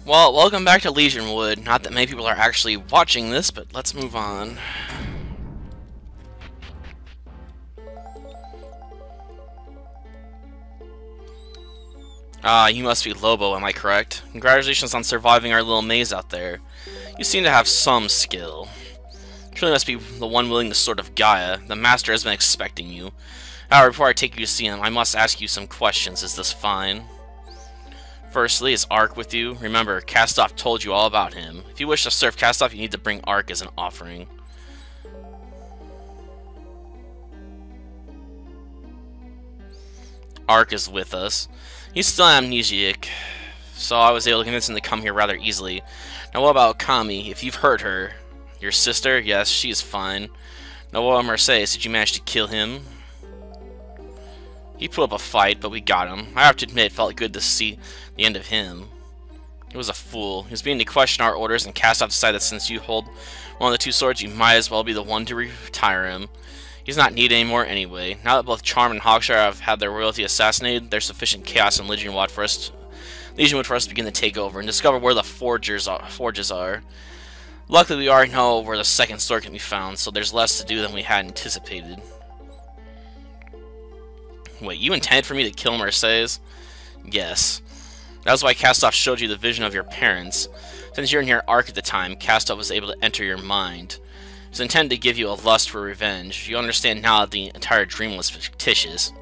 Well, welcome back to Legionwood. Not that many people are actually watching this, but let's move on. You must be Lobo, am I correct? Congratulations on surviving our little maze out there. You seem to have some skill. Truly must be the one wielding the Sword of Gaia. The Master has been expecting you. However, before I take you to see him, I must ask you some questions. Is this fine? Firstly, is Ark with you? Remember, Castoff told you all about him. If you wish to serve Castoff, you need to bring Ark as an offering. Ark is with us. He's still amnesiac, so I was able to convince him to come here rather easily. Now what about Kami? If you've hurt her, your sister? Yes, she's fine. Now what about Mercedes? Did you manage to kill him? He put up a fight, but we got him. I have to admit, it felt good to see the end of him. He was a fool. He was beginning to question our orders, and Castoff decided that since you hold one of the two swords, you might as well be the one to retire him. He's not needed anymore anyway. Now that both Charm and Hawkshire have had their royalty assassinated, there's sufficient chaos in Legionwood for us to begin to take over and discover where the forges are. Luckily, we already know where the second sword can be found, so there's less to do than we had anticipated. Wait, you intended for me to kill Mercedes? Yes. That was why Castoff showed you the vision of your parents. Since you were near Ark at the time, Castoff was able to enter your mind. It was intended to give you a lust for revenge. You understand now that the entire dream was fictitious.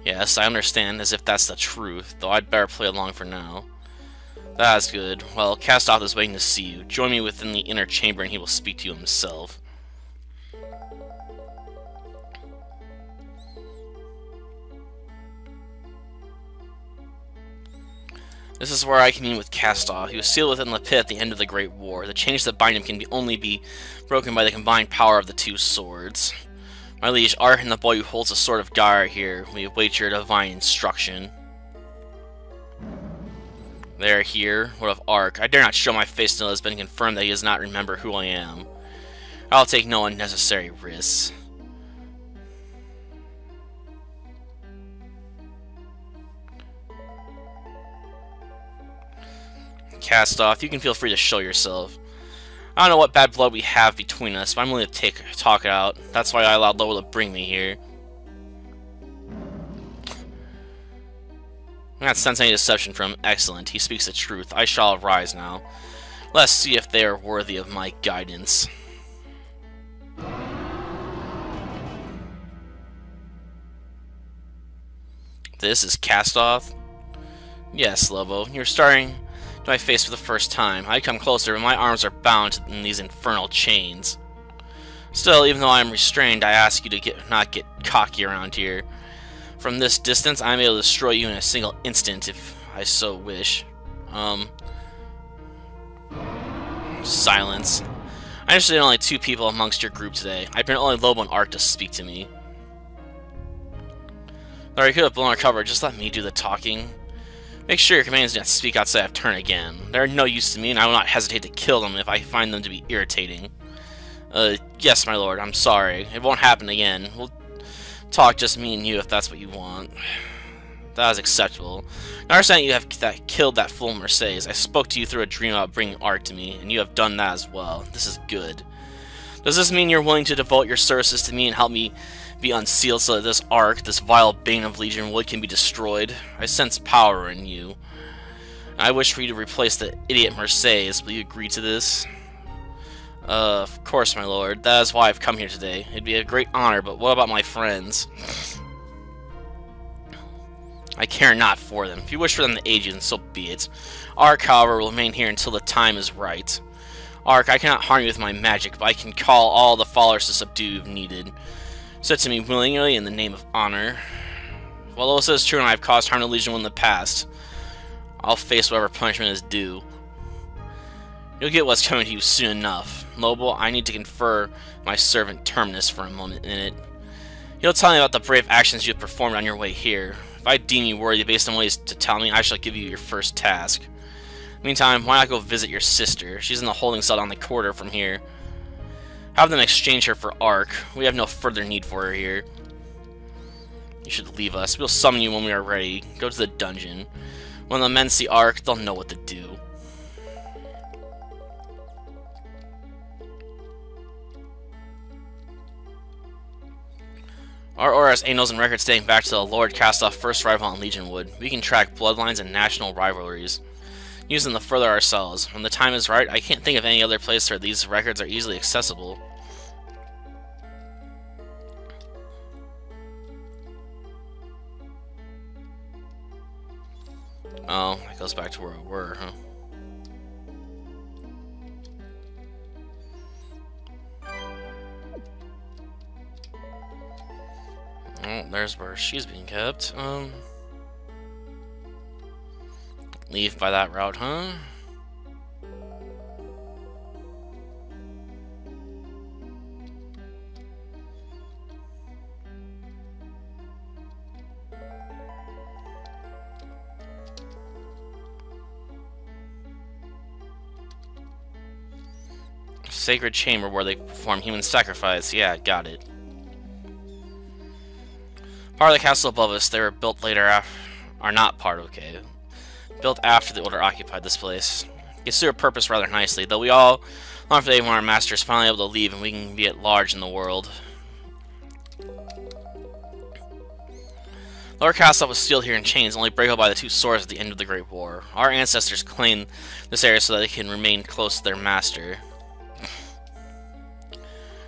Yes, I understand, as if that's the truth, though I'd better play along for now. That's good. Well, Castoff is waiting to see you. Join me within the inner chamber and he will speak to you himself. This is where I commune with Castoff. He was sealed within the pit at the end of the Great War. The chains that bind him can only be broken by the combined power of the two swords. My liege, Ark and the boy who holds the Sword of Gaia are here. We await your divine instruction. They are here. What of Ark? I dare not show my face until it has been confirmed that he does not remember who I am. I'll take no unnecessary risks. Castoff, you can feel free to show yourself. I don't know what bad blood we have between us, but I'm willing to talk it out. That's why I allowed Lobo to bring me here. I'm not sensing any deception from him. Excellent. He speaks the truth. I shall arise now. Let's see if they are worthy of my guidance. This is Castoff? Yes, Lobo. You're starting my face for the first time. I come closer, but my arms are bound in these infernal chains. Still, even though I am restrained, I ask you to not get cocky around here. From this distance, I am able to destroy you in a single instant, if I so wish. Silence. I understand only two people amongst your group today. I permit only Lobo and Ark to speak to me. Sorry, you could have blown our cover. Just let me do the talking. Make sure your companions do not speak outside of turn again. They are no use to me, and I will not hesitate to kill them if I find them to be irritating. Yes, my lord, I'm sorry. It won't happen again. We'll talk just me and you if that's what you want. That is acceptable. I understand you have killed that fool Mercedes. I spoke to you through a dream about bringing Ark to me, and you have done that as well. This is good. Does this mean you're willing to devote your services to me and help me be unsealed so that this Ark, this vile bane of Legionwood, can be destroyed? I sense power in you. I wish for you to replace the idiot Mercedes. Will you agree to this? Of course, my lord. That is why I've come here today. It'd be a great honor, but what about my friends? I care not for them. If you wish for them to aid you, then so be it. Ark, however, will remain here until the time is right. Ark, I cannot harm you with my magic, but I can call all the followers to subdue you if needed. Said to me willingly in the name of honor. While this is true and I have caused harm to Legionwood in the past, I'll face whatever punishment is due. You'll get what's coming to you soon enough. Lobo, I need to confer my servant Terminus for a moment in it. He'll tell me about the brave actions you have performed on your way here. If I deem you worthy based on what he's to tell me, I shall give you your first task. Meantime, why not go visit your sister? She's in the holding cell on the corridor from here. Have them exchange her for Ark. We have no further need for her here. You should leave us. We'll summon you when we are ready. Go to the dungeon. When the men see Ark, they'll know what to do. Our aura has angels and records dating back to the Lord Castoff's first rival on Legionwood. We can track bloodlines and national rivalries, using them to further ourselves. When the time is right, I can't think of any other place where these records are easily accessible. Oh, that goes back to where we were, huh? Oh, there's where she's being kept. Leave by that route, huh? Sacred chamber where they perform human sacrifice. Yeah, got it. Part of the castle above us. They were built later are not part of okay. Built after the Order occupied this place. It suited our purpose rather nicely, though we all long for the day when our master is finally able to leave and we can be at large in the world. Lord Castoff was sealed here in chains, only breakable by the two swords at the end of the Great War. Our ancestors claimed this area so that they can remain close to their master.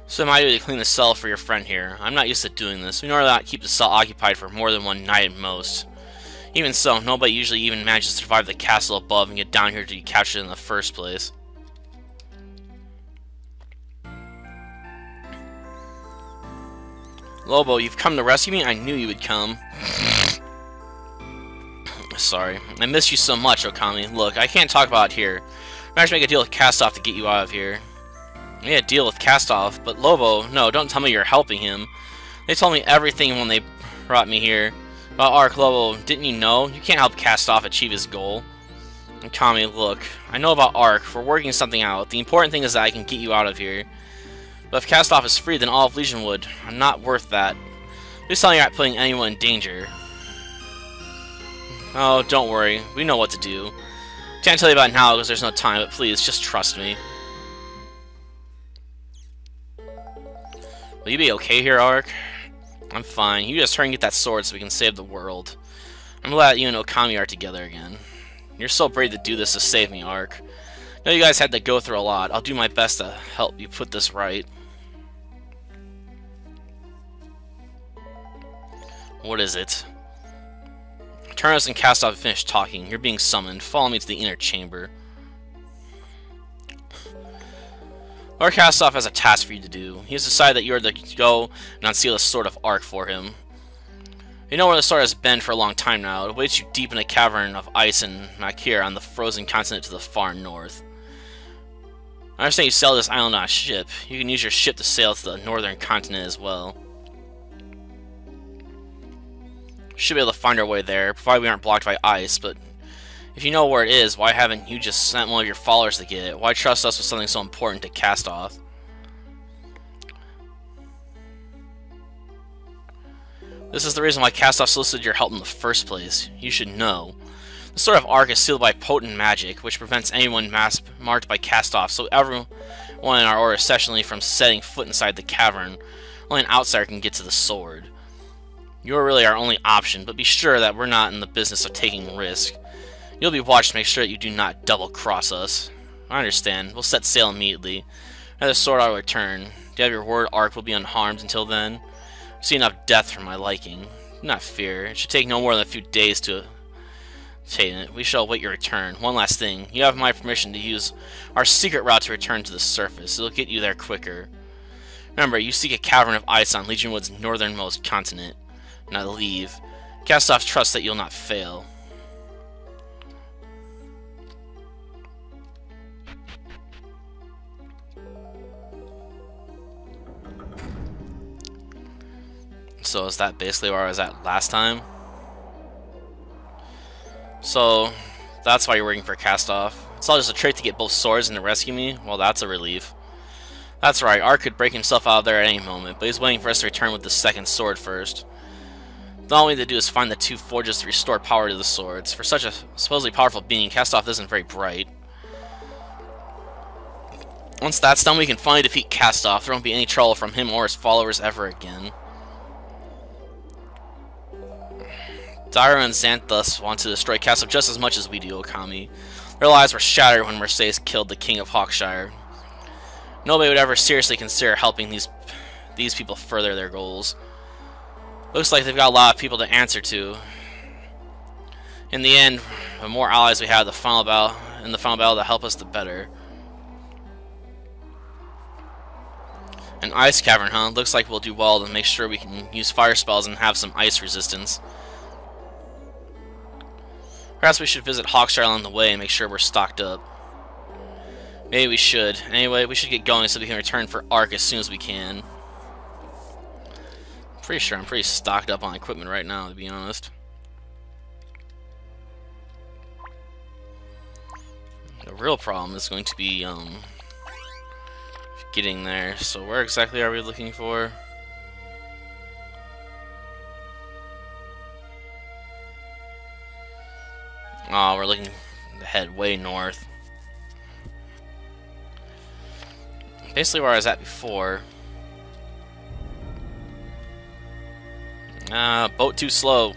So am I to clean the cell for your friend here. I'm not used to doing this. We normally not keep the cell occupied for more than one night at most. Even so, nobody usually even manages to survive the castle above and get down here to be captured in the first place. Lobo, you've come to rescue me? I knew you would come. Sorry. I miss you so much, Okami. Look, I can't talk about it here. I have to make a deal with Castoff to get you out of here. I made a deal with Castoff, but Lobo, no, don't tell me you're helping him. They told me everything when they brought me here. About Ark, Lobo, didn't you know? You can't help Castoff achieve his goal. And Kami, look, I know about Ark. We're working something out. The important thing is that I can get you out of here. But if Castoff is free, then all of Legionwood. I'm not worth that. Please tell me you're not putting anyone in danger. Oh, don't worry. We know what to do. Can't tell you about it now because there's no time, but please, just trust me. Will you be okay here, Ark? I'm fine. You just hurry and get that sword so we can save the world. I'm glad you and Okami are together again. You're so brave to do this to save me, Ark. I know you guys had to go through a lot. I'll do my best to help you put this right. What is it? Turnus and Castoff have finished talking. You're being summoned. Follow me to the inner chamber. Lord Castoff has a task for you to do. He has decided that you are to go and unseal the Sword of Ark for him. You know where the sword has been for a long time now. It awaits you deep in a cavern of ice in Makir on the frozen continent to the far north. I understand you sail this island on a ship. You can use your ship to sail to the northern continent as well. We should be able to find our way there, provided we aren't blocked by ice, but if you know where it is, why haven't you just sent one of your followers to get it? Why trust us with something so important to Castoff? This is the reason why Castoff solicited your help in the first place. You should know. The Sword of Ark is sealed by potent magic, which prevents anyone marked by Castoff, so everyone in our order especially from setting foot inside the cavern. Only an outsider can get to the sword. You are really our only option, but be sure that we're not in the business of taking risk. You'll be watched to make sure that you do not double-cross us. I understand. We'll set sail immediately. At the sword, I'll return. Do you have your word Ark will be unharmed until then? I've seen enough death for my liking. Do not fear. It should take no more than a few days to obtain it. We shall await your return. One last thing. You have my permission to use our secret route to return to the surface. It'll get you there quicker. Remember, you seek a cavern of ice on Legionwood's northernmost continent. Now leave. Castoff trusts that you'll not fail. So is that basically where I was at last time? So that's why you're working for Castoff. It's all just a trick to get both swords and to rescue me? Well, that's a relief. That's right, Ark could break himself out of there at any moment, but he's waiting for us to return with the second sword first. All we need to do is find the two forges to restore power to the swords. For such a supposedly powerful being, Castoff isn't very bright. Once that's done, we can finally defeat Castoff. There won't be any trouble from him or his followers ever again. Daira and Xanthus want to destroy Castoff just as much as we do, Okami. Their lives were shattered when Mercedes killed the King of Hawkshire. Nobody would ever seriously consider helping these people further their goals. Looks like they've got a lot of people to answer to. In the end, the more allies we have in the final battle to help us, the better. An ice cavern, huh? Looks like we'll do well to make sure we can use fire spells and have some ice resistance. Perhaps we should visit Hawkshire along the way and make sure we're stocked up. Maybe we should. Anyway, we should get going so we can return for Ark as soon as we can. Pretty sure I'm pretty stocked up on equipment right now, to be honest. The real problem is going to be getting there. So where exactly are we looking for? Oh, we're looking to head way north. Basically where I was at before. Boat too slow.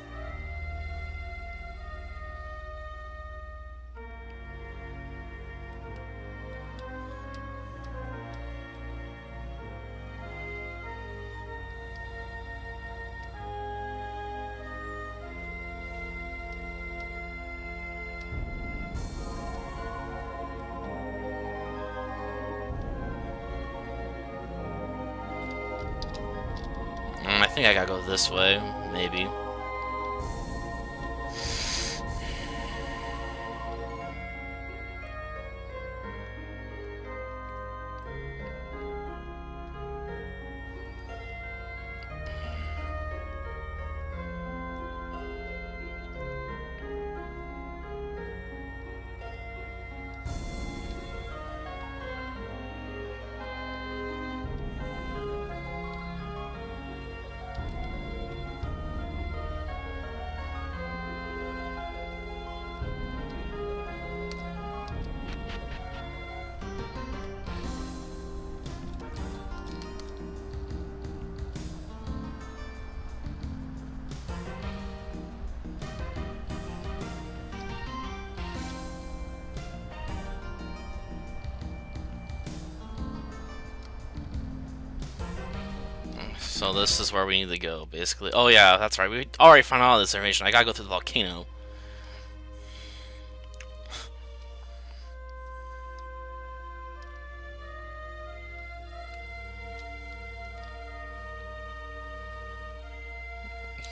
I think I gotta go this way, maybe. So this is where we need to go, basically. Oh yeah, that's right. We already found all this information. I gotta go through the volcano.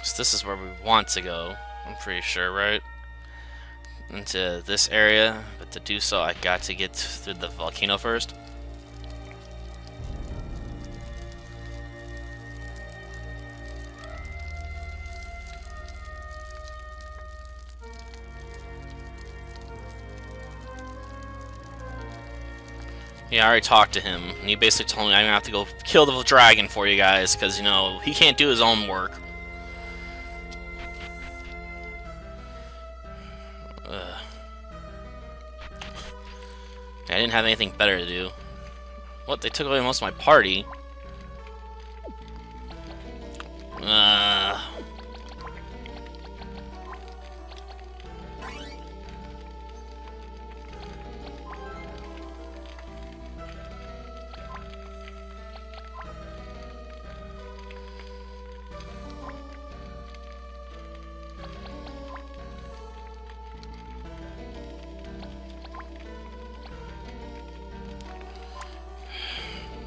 So this is where we want to go. I'm pretty sure, right? Into this area, but to do so, I got to get through the volcano first. Yeah, I already talked to him, and he basically told me I'm gonna have to go kill the dragon for you guys, because, you know, he can't do his own work. I didn't have anything better to do. What? They took away most of my party?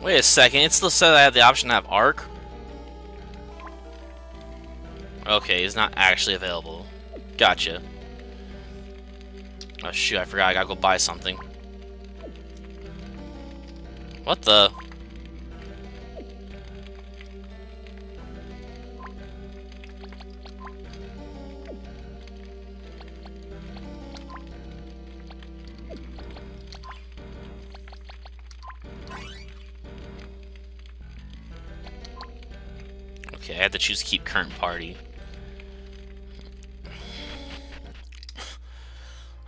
Wait a second, it still said I have the option to have Arc? Okay, he's not actually available. Gotcha. Oh shoot, I forgot, I gotta go buy something. What the? Okay, I have to choose keep current party.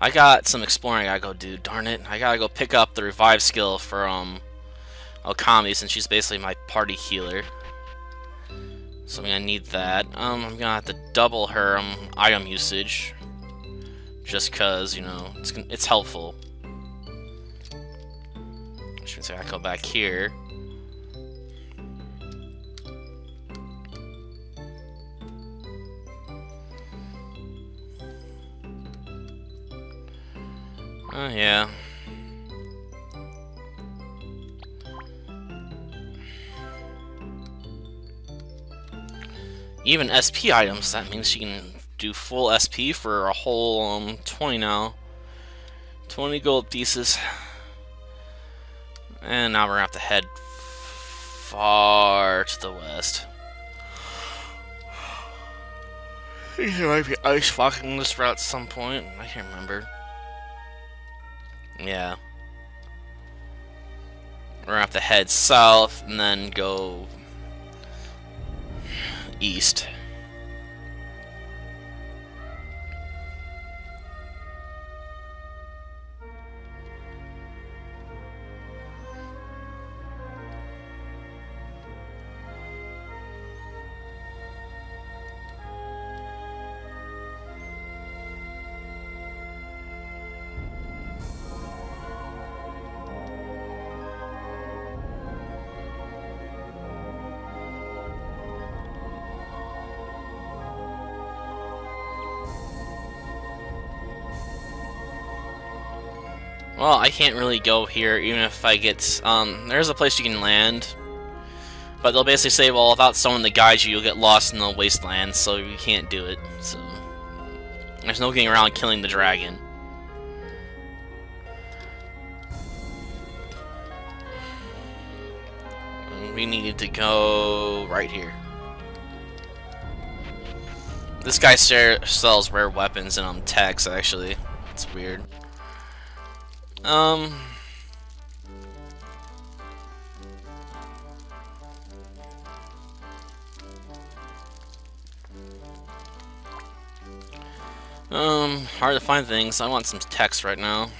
I got some exploring I gotta go do, darn it. I gotta go pick up the revive skill for, Okami, since she's basically my party healer. So I'm gonna need that. I'm gonna have to double her, item usage. Just cause, you know, it's helpful. Which means I gotta go back here. Oh, yeah. Even SP items, that means she can do full SP for a whole 20 now. 20 gold pieces. And now we're gonna have to head far to the west. There might be ice walking this route at some point. I can't remember. Yeah. We're gonna have to head south and then go east. Well, I can't really go here, even if I get, there's a place you can land, but they'll basically say, well, without someone to guide you, you'll get lost in the wasteland, so you can't do it, so there's no getting around killing the dragon. We needed to go right here. This guy sells rare weapons and, techs, actually. It's weird. Hard to find things. I want some text right now.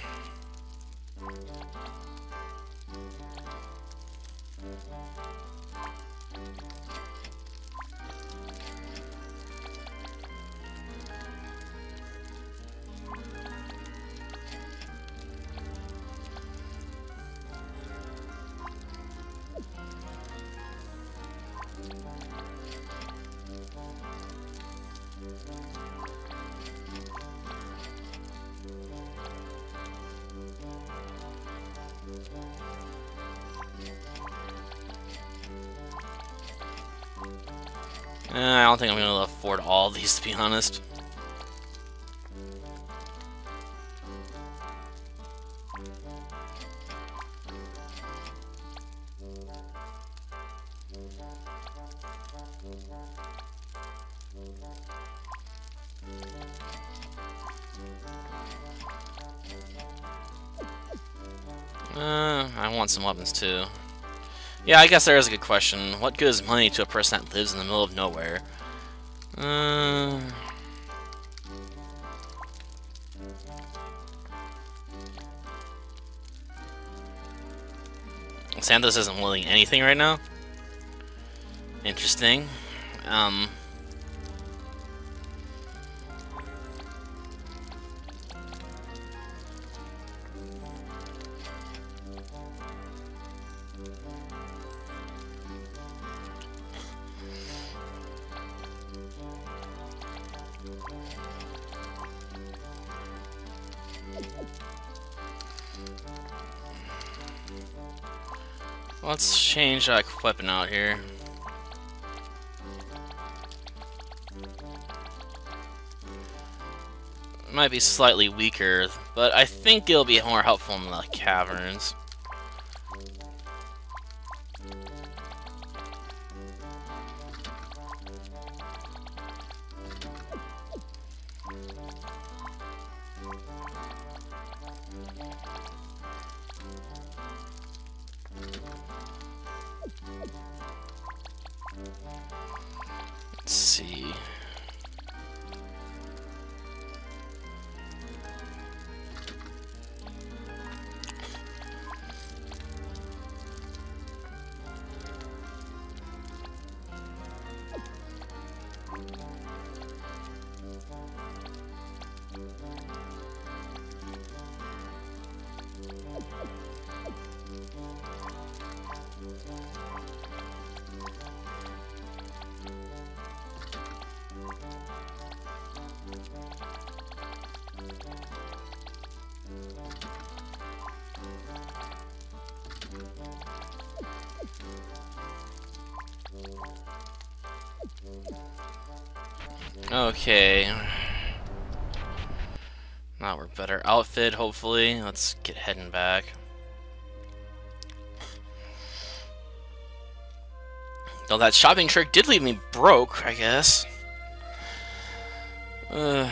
I don't think I'm going to afford all these, to be honest. I want some weapons too. Yeah, I guess there is a good question. What good is money to a person that lives in the middle of nowhere? Santos isn't willing anything right now. Interesting. Let's change our weapon out here. It might be slightly weaker, but I think it'll be more helpful in the caverns. Let's see. Okay. Now we're better outfit, hopefully. Let's get heading back. Though that shopping trick did leave me broke, I guess. Though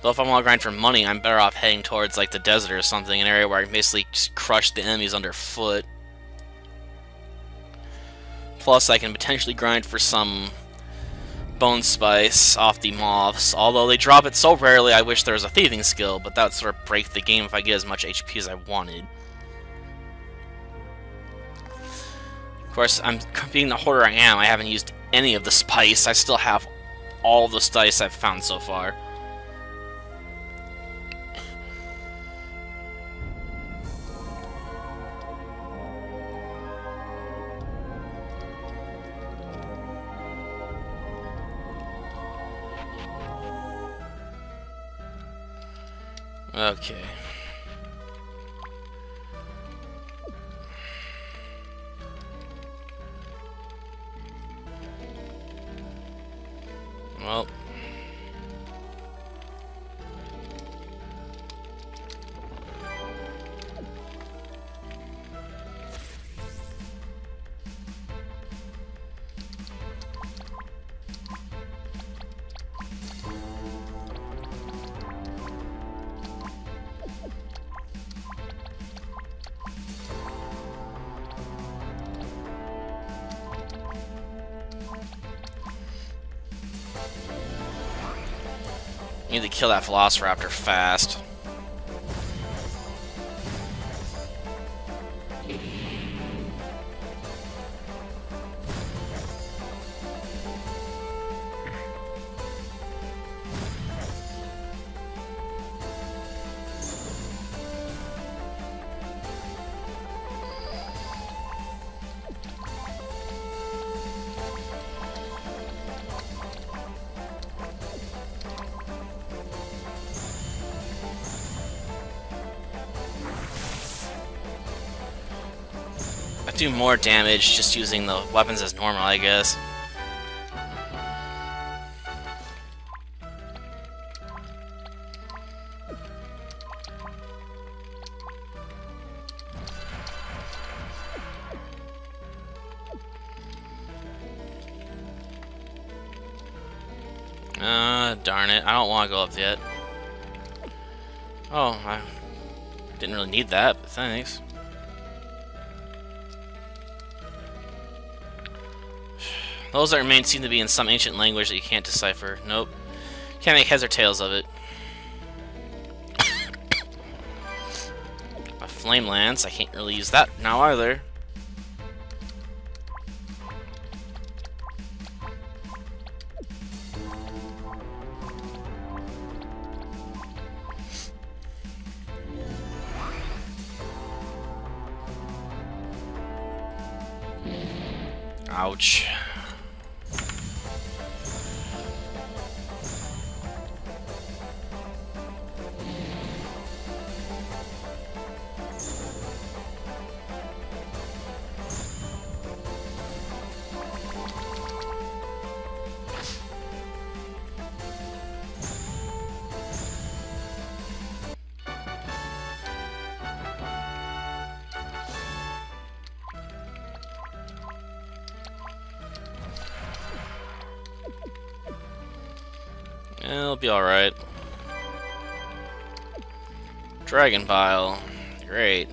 if I want to grind for money, I'm better off heading towards like the desert or something, an area where I can basically just crush the enemies underfoot. Plus, I can potentially grind for some bone spice off the moths, although they drop it so rarely I wish there was a thieving skill, but that would sort of break the game if I get as much HP as I wanted. Of course, being the hoarder I am, I haven't used any of the spice. I still have all the spice I've found so far. Okay. Well. Need to kill that Velociraptor fast. Do more damage just using the weapons as normal, I guess. Darn it. I don't want to go up yet. Oh, I didn't really need that, but thanks. Those that remain seem to be in some ancient language that you can't decipher. Nope. Can't make heads or tails of it. A flame lance. I can't really use that now either. Ouch. It'll be alright. Dragon Bile. Great.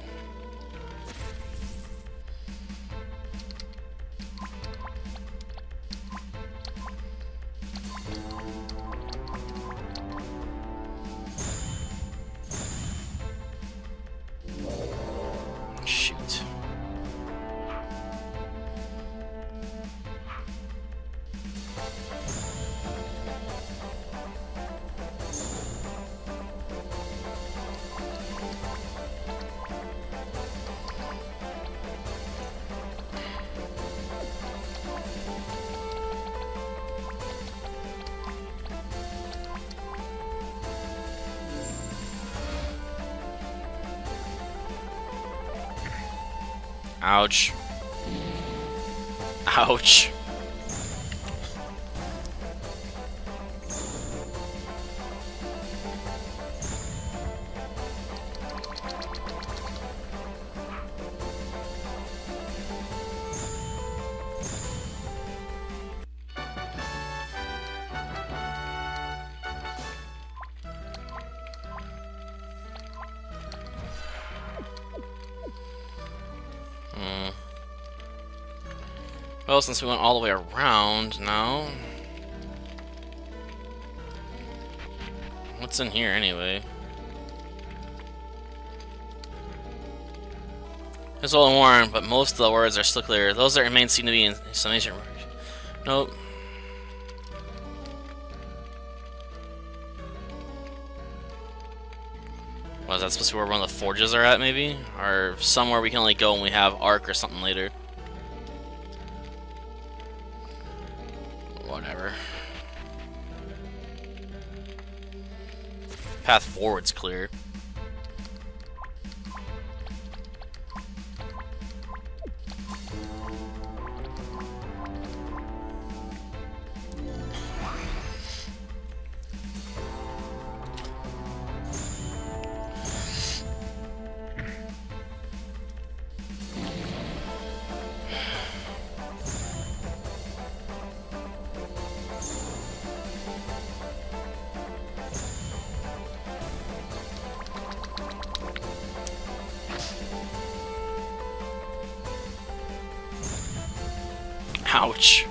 Shoot. Ouch. Ouch. Well, since we went all the way around, now... What's in here, anyway? It's a little worn, but most of the words are still clear. Those that remain seem to be in some ancient... Nope. What, is that supposed to be where one of the forges are at, maybe? Or somewhere we can only go when we have Arc or something later. Whatever. Path forward's clear. Ouch.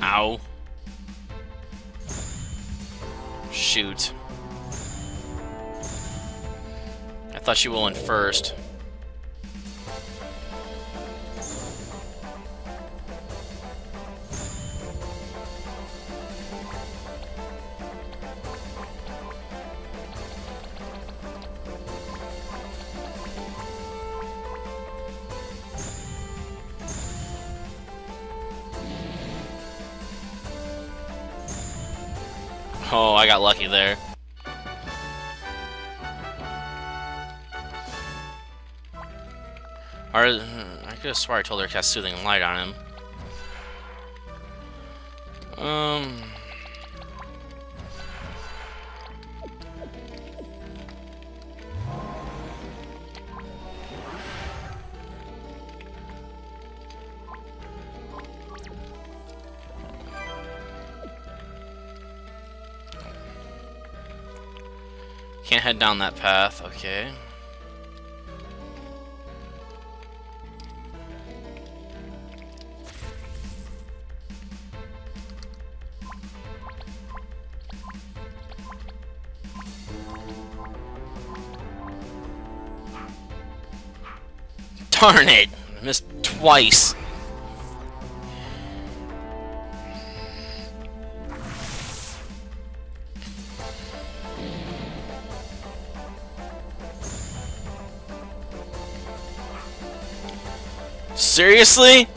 Ow. Shoot. I thought she went first. Oh, I got lucky there. I could have swore I told her to cast Soothing Light on him. Can't head down that path, okay. Darn it! I missed twice. Seriously?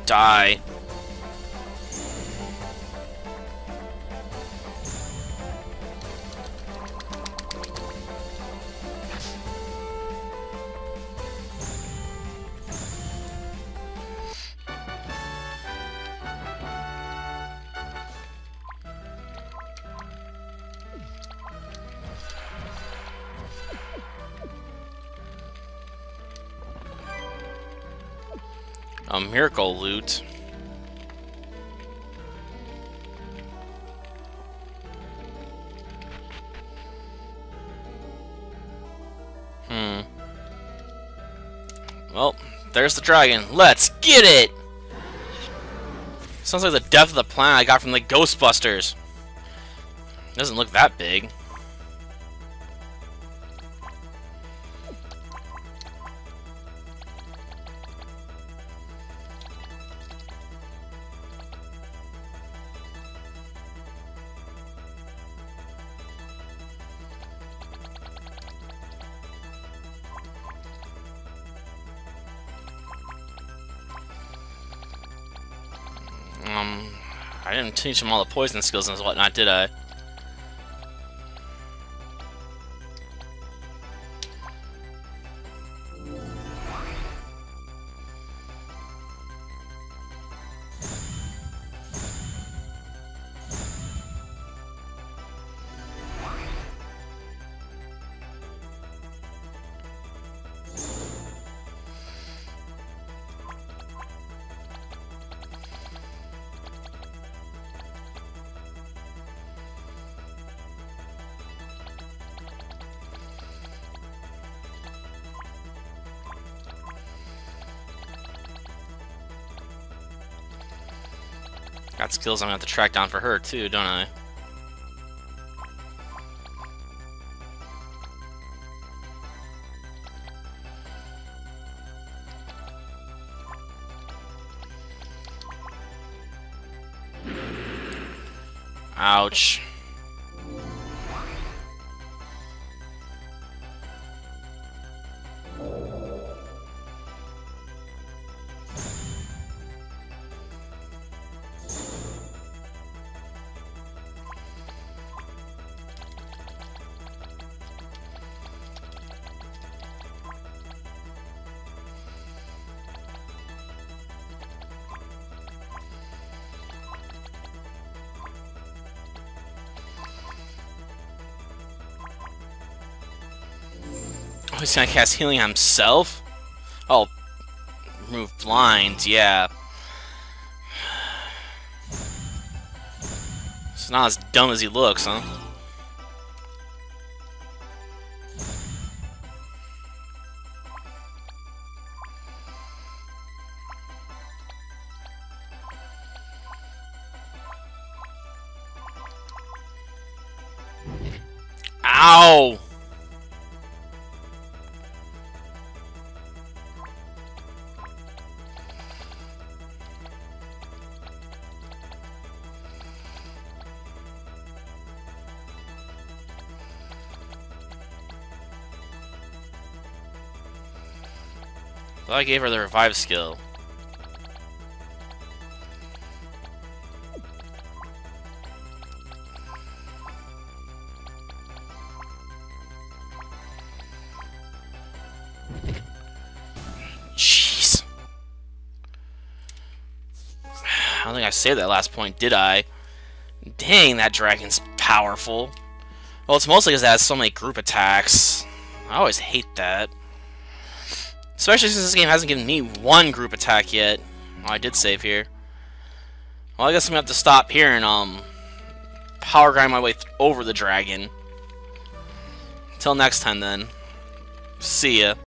Die. A miracle loot. Well, there's the dragon. Let's get it! Sounds like the depth of the planet I got from the Ghostbusters. Doesn't look that big. I didn't teach him all the poison skills and whatnot, did I? Got skills I'm gonna have to track down for her too, don't I? Ouch. Oh, he's gonna cast healing on himself? Oh, remove blind, yeah. It's not as dumb as he looks, huh? Ow! Well, I gave her the revive skill. Jeez. I don't think I saved that last point, did I? Dang, that dragon's powerful. Well, it's mostly because it has so many group attacks. I always hate that. Especially since this game hasn't given me one group attack yet. Oh, I did save here. Well, I guess I'm gonna have to stop here and power grind my way over the dragon. Until next time then. See ya.